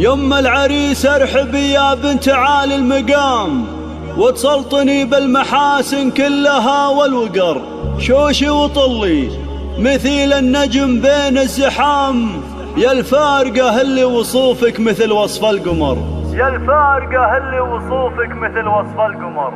يم العريس ارحبي يا بنت عالي المقام، وتسلطني بالمحاسن كلها والوقر. شوشي وطلي مثيل النجم بين الزحام، يا الفارقة اللي وصوفك مثل وصف القمر. يا الفارقة اللي وصوفك مثل وصف القمر.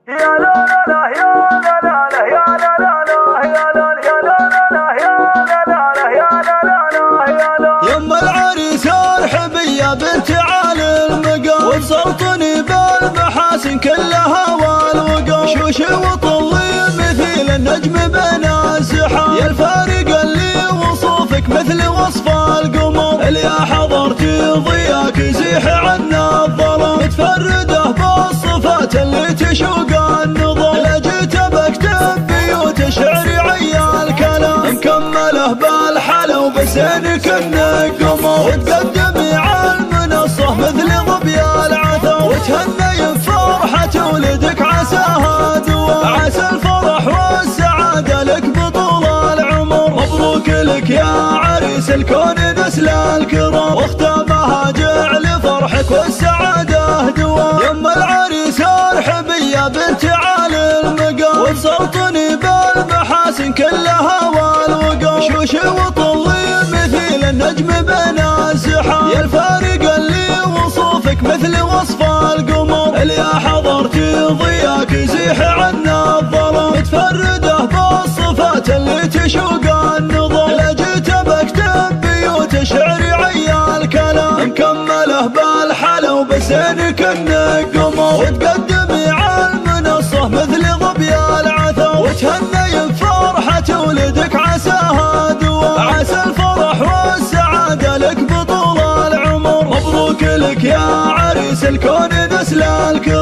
يا لا لا لا يا لا لا لا يا لا لا لا يا لا يا لا لا لا يا لا لا لا يا لا لا لا يا لا. يم العريس ارحبي يا بنت عالي المقام، وتسلطني بالمحاسن كلها والوقار. شوشي وطلي مثيل النجم بين الزحام، يا الفارقة اللي وصوفك مثل وصف القمر. اللي حضرتي ضياك يزيح عنا الظلام، متفردة بالصفات اللي تشوق النظر. لجيت بكتب بيوت شعري عيال كلام، مكمله بالحلا وبسنك انك قمر. وتقدمي عالمنصة مثل ظبي العثر، وتهني بفرحة ولدك عساها دوام. عسى الفرح والسعادة لك بطول العمر، مبروك لك يا عريس الكون نسل الكرام. واختامها جعل فرحك والسعادة دوام. يم العريس ارحبي يا بنت عالي المقام، وتسلطني بالمحاسن كلها والوقار. شوشي وطلي مثيل النجم بين الزحام، يا الفارقة اللي وصوفك مثل وصف القمر. اللي حضرتي ضياك يزيح عنا الظلام، متفردة بالصفات اللي تشوق النظر. لجيت بكتب بيوت شعري عيال كلام، مكمله بالحلا وبسنك انك قمر. وتقدمي عالمنصة مثل ظبي العثر، وتهني بفرحة ولدك عساها دوام. عسى الفرح والسعادة لك بطول العمر، مبروك لك يا عريس الكون نسل الكرام.